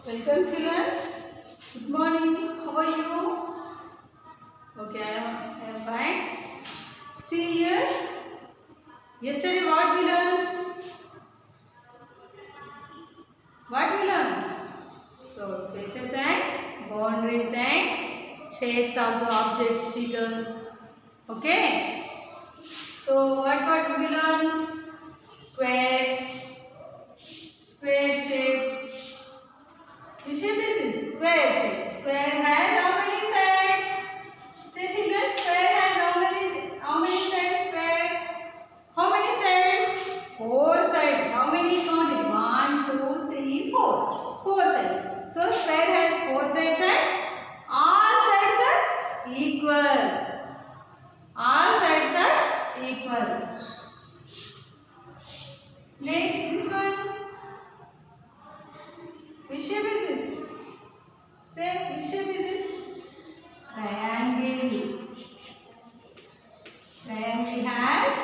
Welcome children. Good morning. How are you? Okay, I am fine. See here. Yesterday what we learned? What we learned? So spaces and boundaries and shapes, also objects, figures. Okay. So what we learn? Square, square shape. Which shape is this? Square shape. Square has how many sides? Say children, square has how many sides? Square. How many sides? Four sides. How many counted? 1, 2, 3, 4. Four sides. So square has four sides and all sides are equal. All sides are equal. Next, this one. Which shape is this? Say, which shape is this? Triangle. Triangle has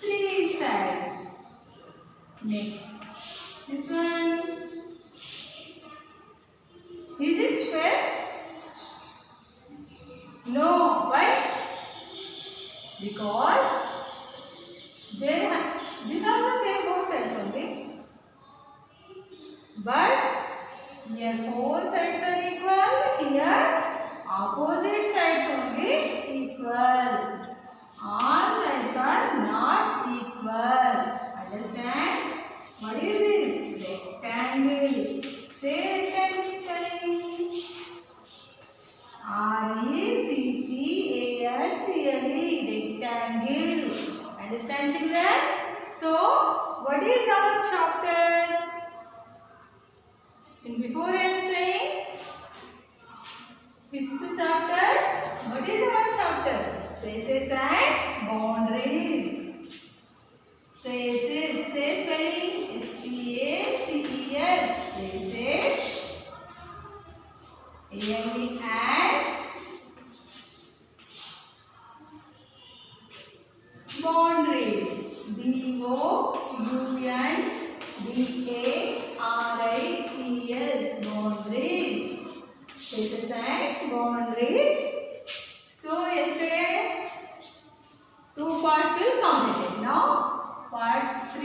three sides. Next, this one. Is it square? No. Why? Because these are the same both sides only. But here four sides are equal. Here opposite sides only equal. All sides are not equal. Understand? What is this? Rectangle. Say rectangle spelling. R-E-C-T-A-N-G-L-E. Rectangle. Understand children? So, what is our chapter? And before I am saying fifth chapter, what is our chapter? Spaces and boundaries. Spaces, say spelling S-P-A-C-E-S. Spaces and boundaries. B-O-U-N-D-A-R-I-T-S. Boundaries. Spaces and boundaries. So yesterday two parts will completed. Now part 3.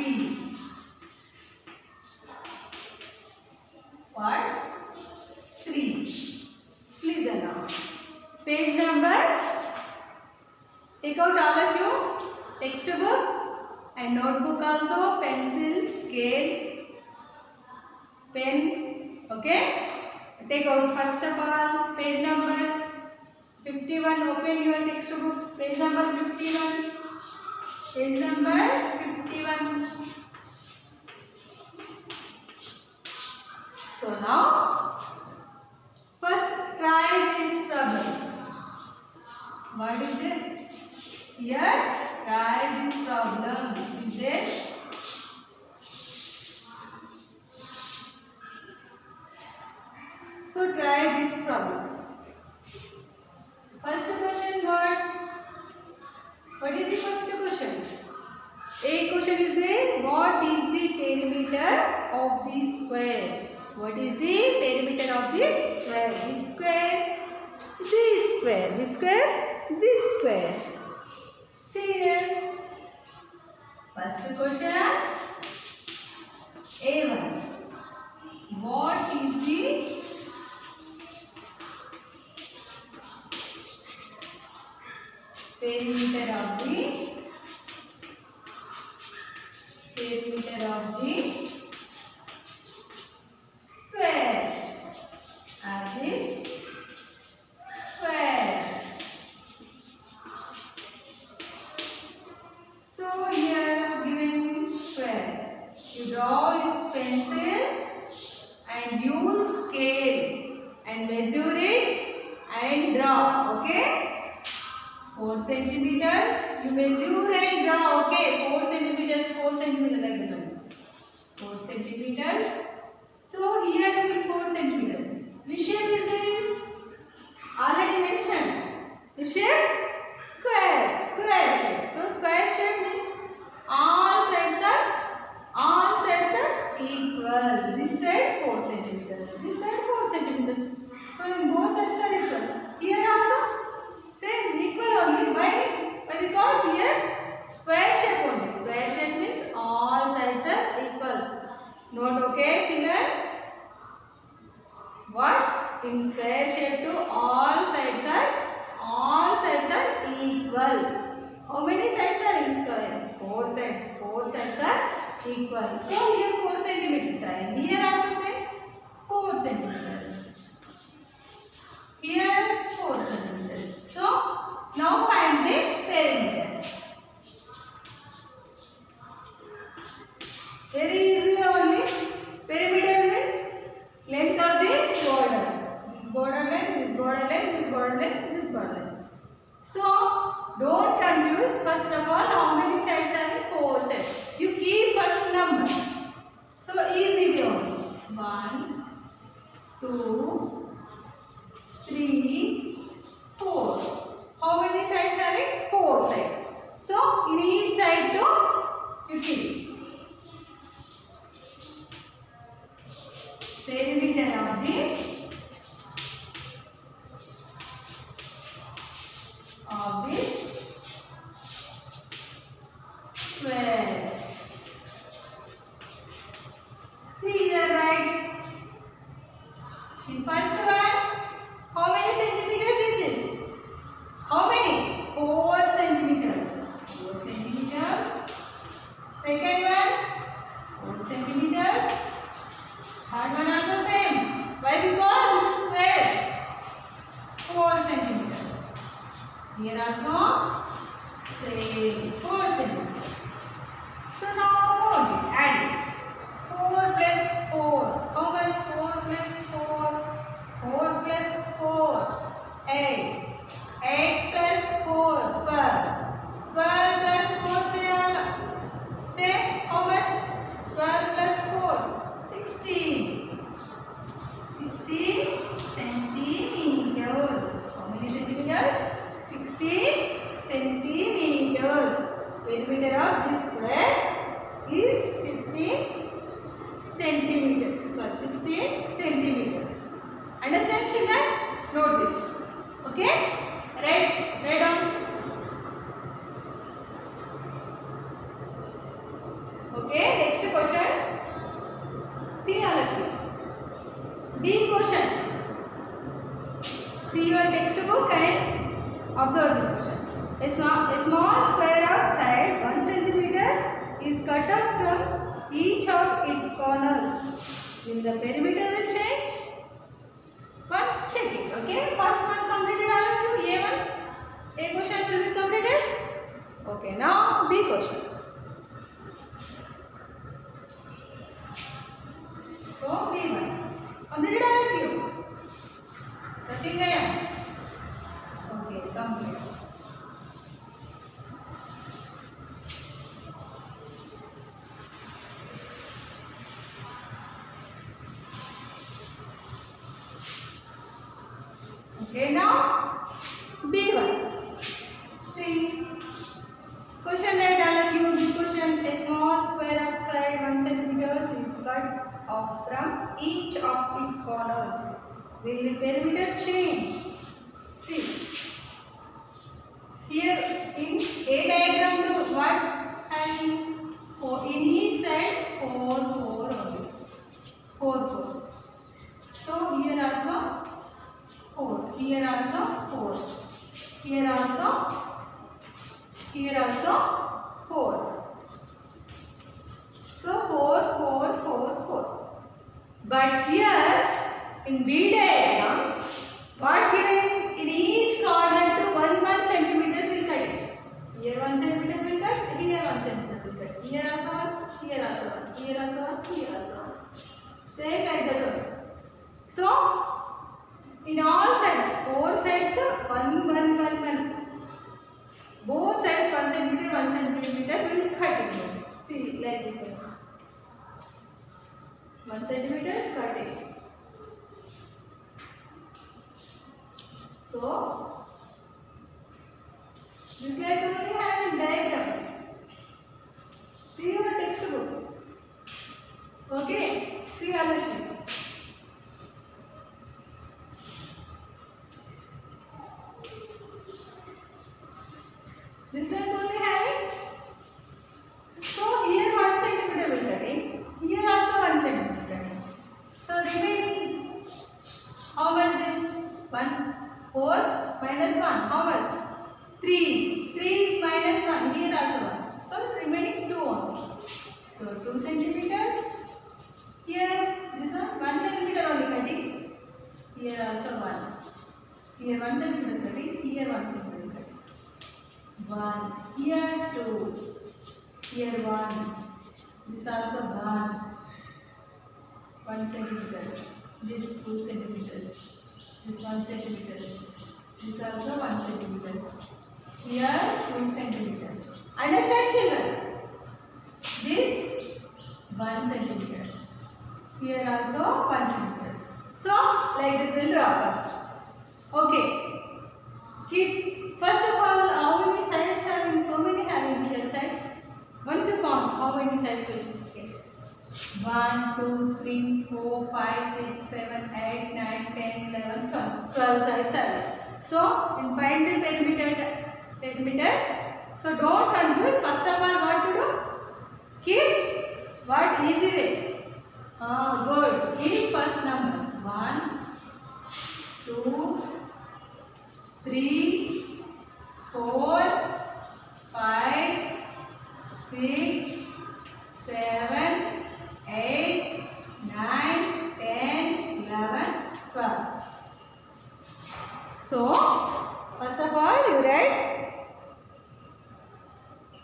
Part 3. Please allow. Page number. Take out all of you textbook and notebook also, pencil, scale, pen. Okay. Take out first of all page number 51. Open your textbook. Page number 51. Page number 51. So now, first try these problems. What is it? Here, try these problems. Is it? So try these problems. First question, what is the first question? A question is there. What is the perimeter of the square? What is the perimeter of this square? Which square? This square. Which square? This square. See here. First question. A1. What is the perimeter of the square? This square. So here given square, you draw with pencil and use scale and measure it and draw. Okay. 4 centimeters. You measure and draw. Okay. 4 centimeters. 4 centimeters like that. 4 centimeters. So here we put 4 centimeters. Which shape is this? Already mentioned. The shape? Square. Square shape. So square shape means all sides are equal. This side 4 centimeters. This side 4 centimeters. So in both sides are equal. Here also same equal only. Why? Because here square shape only. Square shape means all sides are equal. Note, okay, children? What? In square shape too, all sides are equal. How many sides are in square? 4 sides. 4 sides are equal. So here 4 centimeters are. Here also same 4 centimeters. Here 4 centimeters. So now find the perimeter. Very easy only. Perimeter means length of the border. This border length, this border length, this border length, this border length. So don't confuse. First of all, how many sides are in? 4 sides. You keep first number. So easy way only. 1, 2, 3, 4. How many sides are it? 4 sides. So in each side too, you keep. Perimeter of this square. See here, right? In first one, how many centimeters is this? How many? 4 centimeters. 4 centimeters. Second one, 4 centimeters. Third one also same. Why? Because this is square. 4 centimeters. Here also same 4 centimeters. So now add it. 4 plus 4. How much? 4 plus 4. 4 plus 4. 8. 8 plus 4. 12. 12 plus 4 say how much? 12 plus 4. 16. 16 centimeters. How many centimeters? 16 centimeters. Perimeter of this square is 15 centimeters. Sorry, 16 centimeters. Understand, children? Note this. Okay? Write down. Okay, next question. See all of you. B question. See your textbook and observe this question. A small square of side 1 centimeter is cut out from each of its corners. Will the perimeter will change? Once check it. Okay. First one completed all of you. A1. A question will be completed. Okay. Now B question. So B1. Completed all of you. Nothing there. Okay. Complete. Okay, now B1. See, question read all of you. This question: a small square of side 1 centimeter is cut off from each of its corners. Will the perimeter change? See, here in A diagram, to what having in each side 4 only. 4. So here also 4. Here also 4. Here also 4. So 4, 4, 4, 4. But here in B diagram, what given in each corner to 1 centimeters will cut. Here 1 centimeter will cut. Here 1 centimeter will cut. Here also 1. Here also 1. Here also 1. Here also 1. Same like that one. So in all sides, 4 sides, 1, 1, 1, 1. Both sides 1 centimeter, 1 centimeter will cut it. See, like this one. 1 centimeter cutting. So, this way you only have a diagram. See your textbook. Okay, see all of you. 1. How much? 3. 3 minus 1. Here also 1. So remaining 2 only. So 2 centimeters. Here this one centimeter only cutting. Here also 1. Here 1 centimeter cutting. Here 1 centimeter cutting. 1. Here 2. Here 1. This also 1. 1 centimeters. This 2 centimeters. This 1 centimeters. This also 1 centimeters. Here 2 centimeters. Understand, children? This 1 centimeter. Here also 1 centimeter. So like this we'll draw first. Okay. Keep first of all, how many sides having? So many having here sides. Once you count, how many sides will you get? 1, 2, 3, 4, 5, 6, 7, 8, 9, 10, 11, 12. 12 sides are. So in find the perimeter. So don't confuse. First of all, what to do? Keep what easy way. Good. Keep first numbers. 1, 2, 3, 4, 5, 6, 7, 8, 9, 10, 11, 12. So, first of all, you write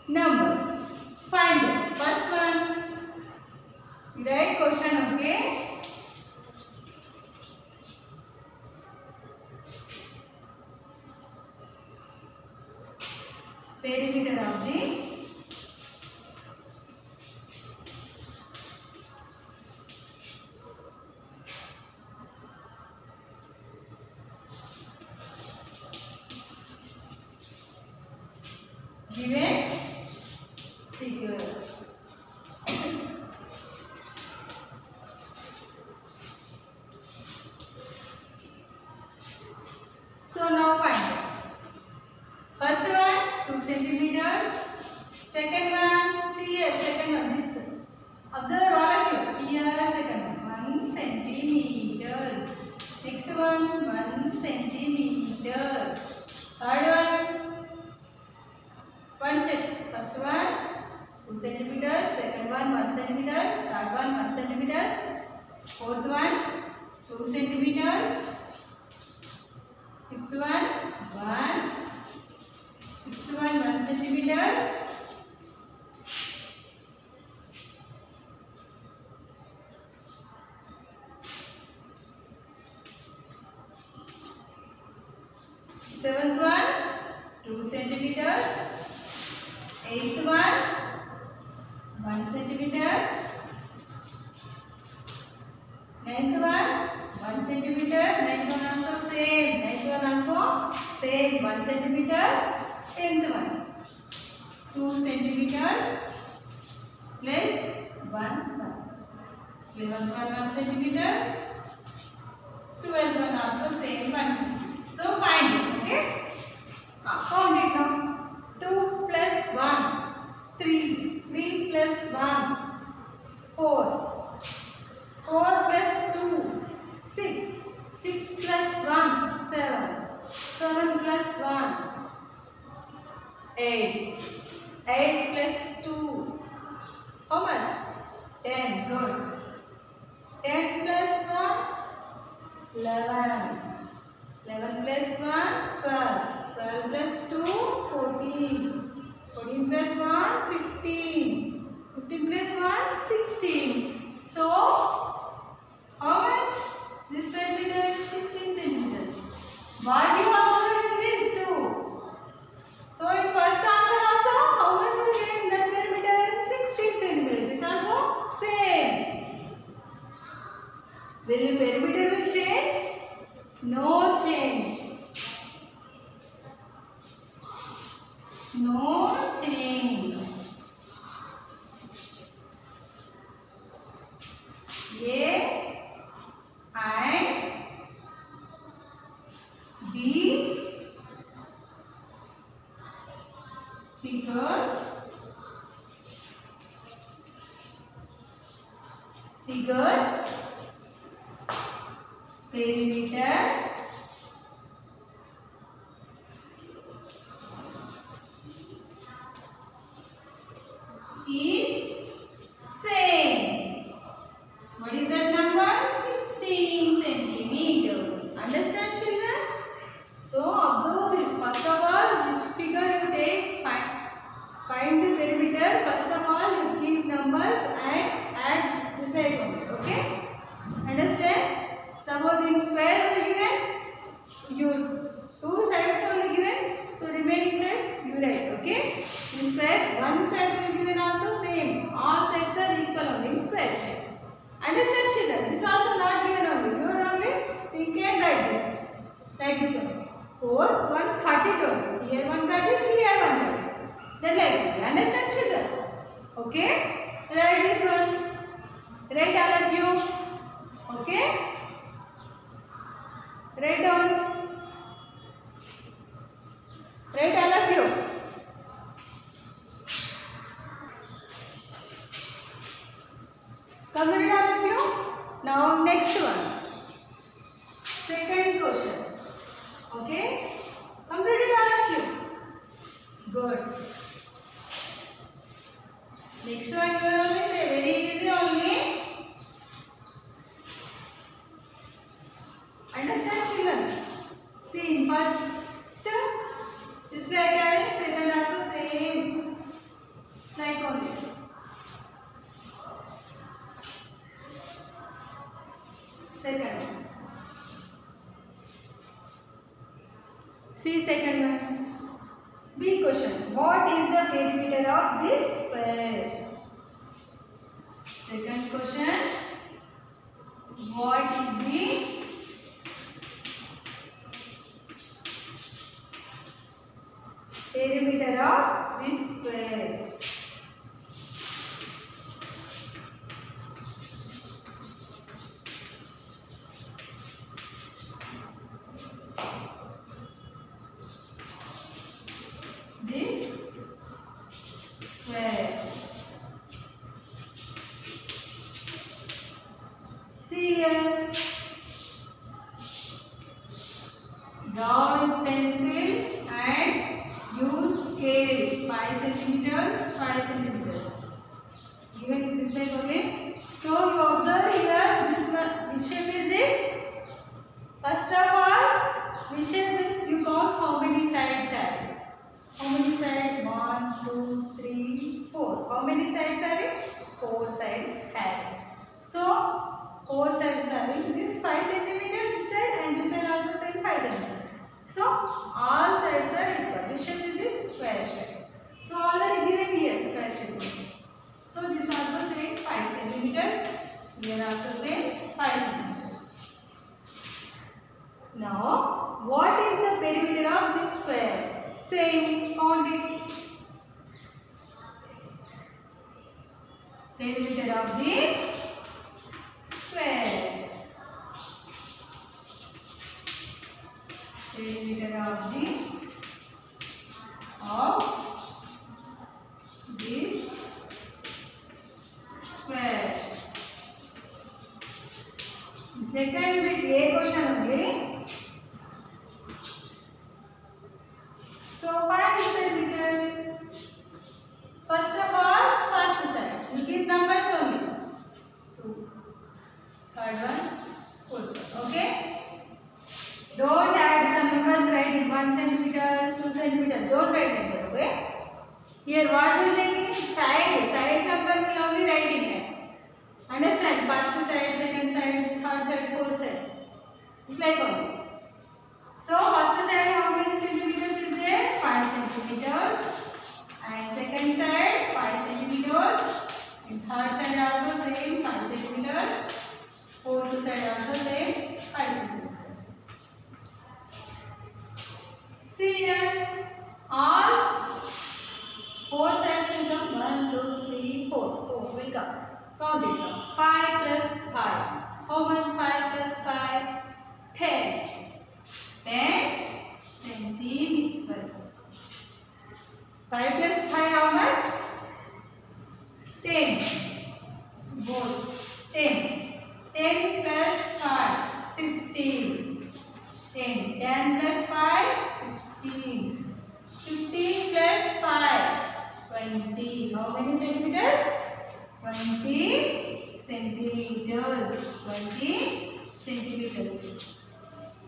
numbers. Find it. First one, you write question, okay? Perimeter of the given figure. So now find it. First one 2 centimeters. Second one, see here, second one this. Observe all of you. Here second one 1 centimeters. Next one 1 centimeter. Third one first one 2 centimeters, second one 1 centimeters, third one 1 centimeters, fourth one 2 centimeters, fifth one 1, sixth one 1 centimeters, seventh one 2 centimeters, eighth one 1 centimeter, ninth one 1 centimeter, ninth one also same, 1 centimeter, 10th one 2 centimeters plus 1, 11th one 1 centimeters, 12th one also same 1 centimeter. So find it, okay? Count it now. 2 plus 1, 3, 3 plus 1, 4, 4 plus 2, 6, 6 plus 1, 7, 7 plus 1, 8, 8 plus 2, how much? 10, good. 10 plus 1, 11, 11 plus 1, 12. 12 plus 2, 14. 14 plus 1, 15. 15 plus 1, 16. So, how much? This perimeter is 16 centimeters. What you observed in this too? So, in first answer also, how much will get in that perimeter? 16 centimeters. This also same. Will the perimeter will change? No change. No change. A and B figures perimeter Understand children? This also not given only. You are only think and write this. Like this one. 4, 1 cut it only. Here one cut it, here one cut it. Then like that. Understand children? Okay? Write this one. Write all of you. Okay? Write down. Write all of you. Complete all of you. Now next one. Second question. Okay? Complete all of you. Good. Next one you will only say very easy only. Understand children? See in first just like that, second also same. It's like only. Second. See second one. Big question. What is the perimeter of this square? Second question. What is the perimeter of this square? This square. See here. Draw with pencil and use scale. 5 centimeters, 5 centimeters. Given this like only. So you observe here. This one. Which shape is this? First of all, which shape means you count how many sides have. How many sides? 1, 2, 3, 4. How many sides have it? 4 sides have. So 4 sides are in this 5 centimeters this side and this side also same 5 centimeters. So all sides are equal. Which shape is this? Square shape. So already given here square shape. So this also same 5 centimeters. Here also same 5 centimeters. Now what is the perimeter of this square? Same, count it. Perimeter of the square. Perimeter of this square. Second bit A question only. So find the perimeter. First of all, first side. You give numbers only. 2. Third one, fourth one. Okay? Don't add some numbers. Write in 1 centimeters, 2 centimeters. Don't write number. Okay? Here what will take side. Side number will only write in there. Understand? First side, second side, third side, fourth side. It's like only. So first side how many centimeters is there? 5 centimeters. And second side 5 centimeters. And third side also same 5 centimeters. Fourth side also same 5 centimeters. See here. All 4 sides will come. 1, 2, 3, 4. 4 will come. Count it now. 5 plus 5. How much 5 plus 5? 10. 10 centimeters. 5 plus 5 how much? 10. Both. 10. 10 plus 5. 15. 10. 10 plus 5. 15. 15 plus 5. 20. How many centimeters? 20 centimeters. 20 centimeters.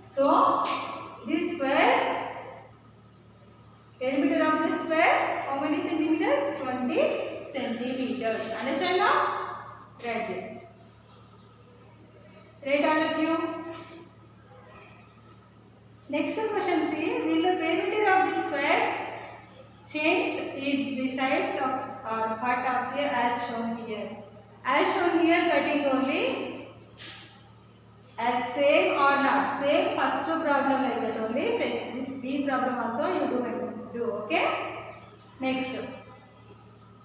So, this square, perimeter of this square, how many centimeters? 20 centimeters. Understand now? Write this. Write all of you. Next question, see, will the perimeter of the square change if the sides of or part appear as shown here? As shown clear cutting only. As same or not same, first problem like that only. Say this B problem also you do. Okay. Next,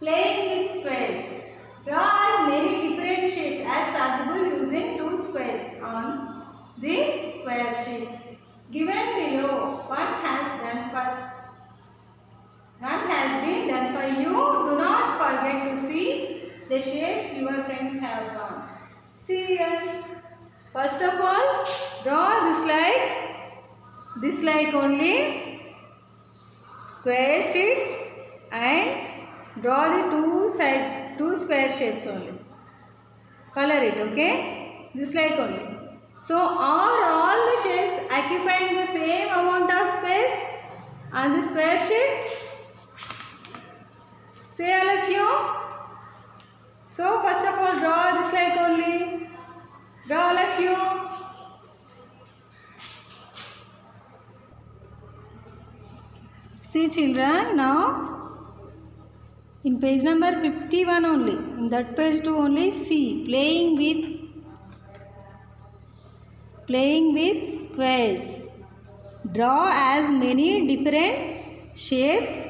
playing with squares. Draw as many different shapes as possible using two squares on the square sheet given below. One has been done for you. Do not forget to see the shapes your friends have drawn. See here. First of all, draw this like only square sheet and draw the two square shapes only. Color it, okay? This like only. So are all the shapes occupying the same amount of space on the square sheet? Say all of you. So first of all, draw this like only. Draw all of you. See children, now in page number 51 only, in that page 2 only, see playing with squares. Draw as many different shapes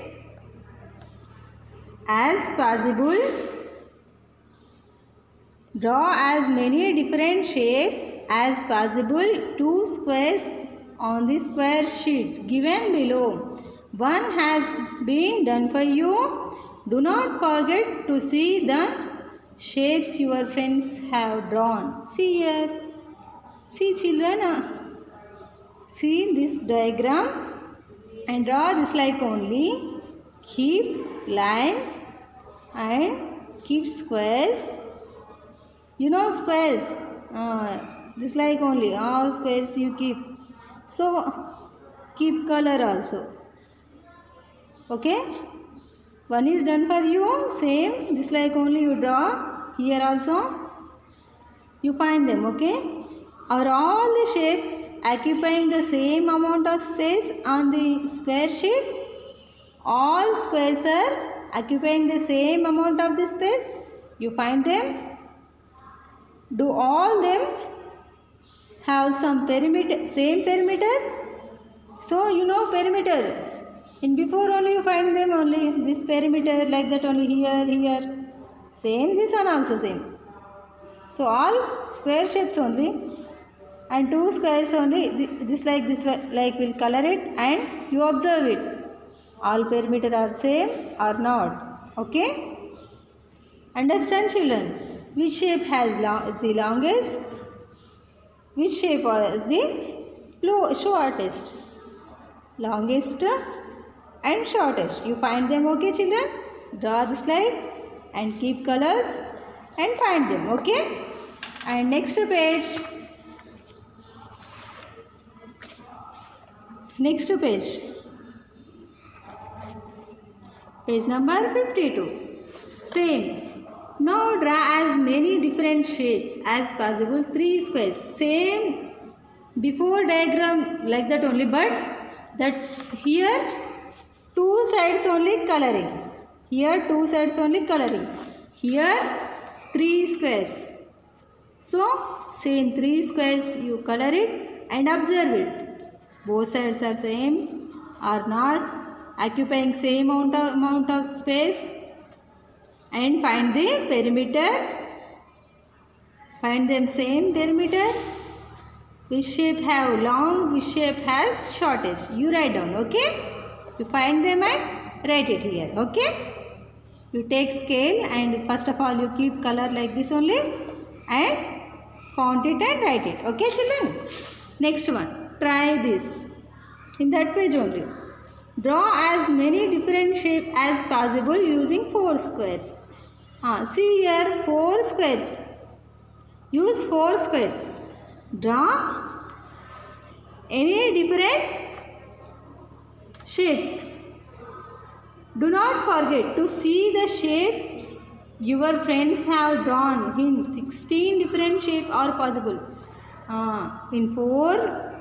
as possible. Draw as many different shapes as possible. Two squares on the square sheet given below. One has been done for you. Do not forget to see the shapes your friends have drawn. See here. See children. See this diagram and draw this like only. Keep lines and keep squares. You know squares. This like only. All squares you keep. So keep color also. Okay. One is done for you. Same. This like only you draw. Here also. You find them. Okay. Are all the shapes occupying the same amount of space on the square sheet? All squares are occupying the same amount of the space. You find them. Do all them have some perimeter, same perimeter? So you know perimeter. In before only you find them only this perimeter like that only here. Same this one also same. So all square shapes only and two squares only. This like will color it and you observe it. All perimeter are same or not. Okay. Understand children? Which shape has the longest? Which shape is the shortest? Longest and shortest. You find them, okay children? Draw this line and keep colors and find them, okay? And next page. Page number 52. Same. Now draw as many different shapes as possible. 3 squares. Same before diagram like that only, but that here two sides only coloring. Here two sides only coloring. Here 3 squares. So same 3 squares you color it and observe it. Both sides are same or not, occupying same amount of space. And find the perimeter. Find them same perimeter. Which shape have long, which shape has shortest. You write down, okay? You find them and write it here, okay? You take scale and first of all you keep color like this only and count it and write it, okay children? Next one, try this. In that page only. Draw as many different shapes as possible using 4 squares. See here 4 squares. Use 4 squares. Draw any different shapes. Do not forget to see the shapes your friends have drawn. Hint, 16 different shapes are possible. In 4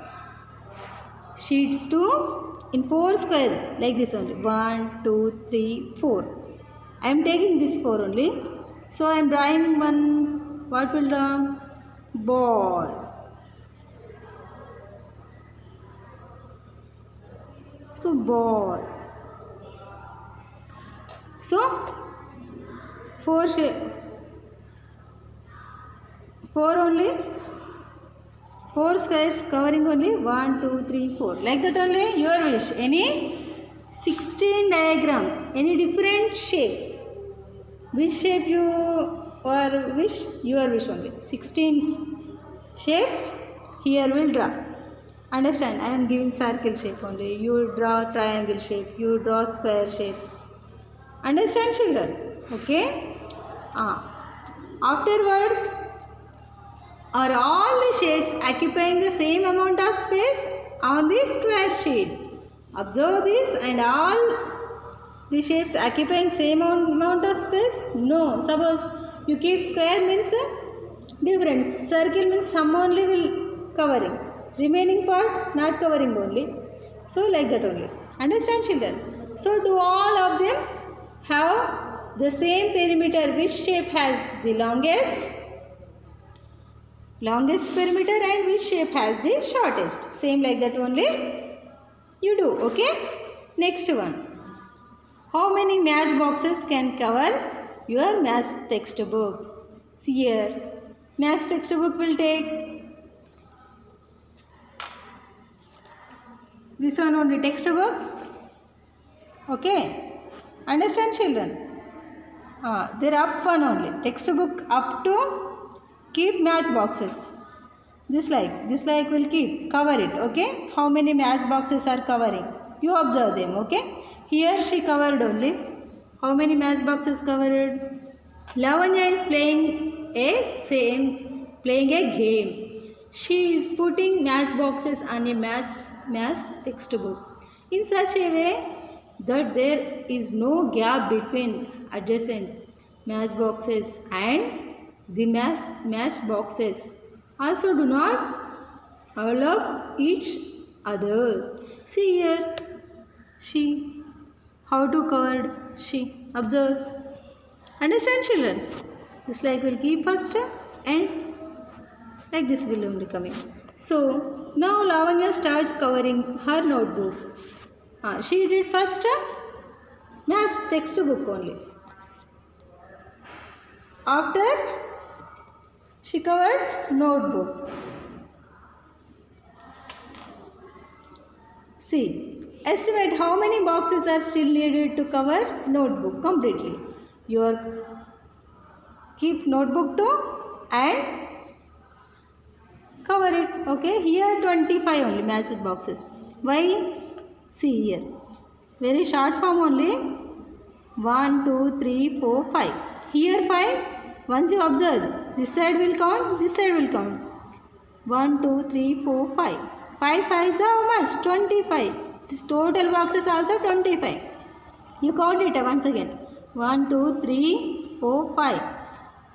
sheets too. In 4 square like this only. 1, 2, 3, 4. I am taking this 4 only. So I am drawing What will draw? Ball. So ball. So 4 only. 4 squares covering only 1, 2, 3, 4. Like that only. Your wish. Any 16 diagrams. Any different shapes. Which shape you or wish? Your wish only. 16 shapes. Here will draw. Understand? I am giving circle shape only. You draw triangle shape. You draw square shape. Understand, children? Okay? Afterwards, are all the shapes occupying the same amount of space on the square sheet? Observe this, and all the shapes occupying same amount of space? No. Suppose you keep square means different. Circle means some only will covering. Remaining part not covering only. So like that only. Understand, children? So do all of them have the same perimeter? Which shape has the longest perimeter and which shape has the shortest? Same like that only you do. Okay? Next one. How many match boxes can cover your math textbook? See here. Math textbook will take this one only, textbook. Okay? Understand, children? There up one only. Textbook up to keep match boxes. This like will keep, cover it. Okay? How many match boxes are covering? You observe them. Okay? Here she covered only. How many match boxes covered? Lavanya is playing a game. She is putting match boxes on a math textbook in such a way that there is no gap between adjacent match boxes and the match boxes. Also do not overlap each other. See here, she, how to covered she. Observe. Understand, children? This like will keep first and like this will only coming. So now Lavanya starts covering her notebook. She did first math textbook only. After she covered notebook. See, estimate how many boxes are still needed to cover notebook completely. Your keep notebook too and cover it. Okay, here 25 only matched boxes. Why? See here, very short form only. 1, 2, 3, 4, 5. Here 5. Once you observe, this side will count, this side will count. 1, 2, 3, 4, 5. 5 5s are how much? 25. This total boxes also 25. You count it once again. 1, 2, 3, 4, 5.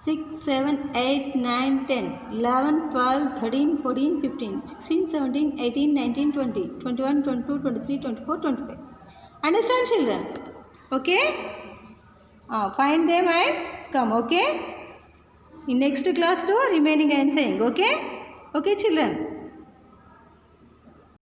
6, 7, 8, 9, 10, 11, 12, 13, 14, 15, 16, 17, 18, 19, 20, 21, 22, 23, 24, 25. Understand, children? Okay? Find them and come. Okay? In next class too, remaining I am saying. Okay? Okay, children?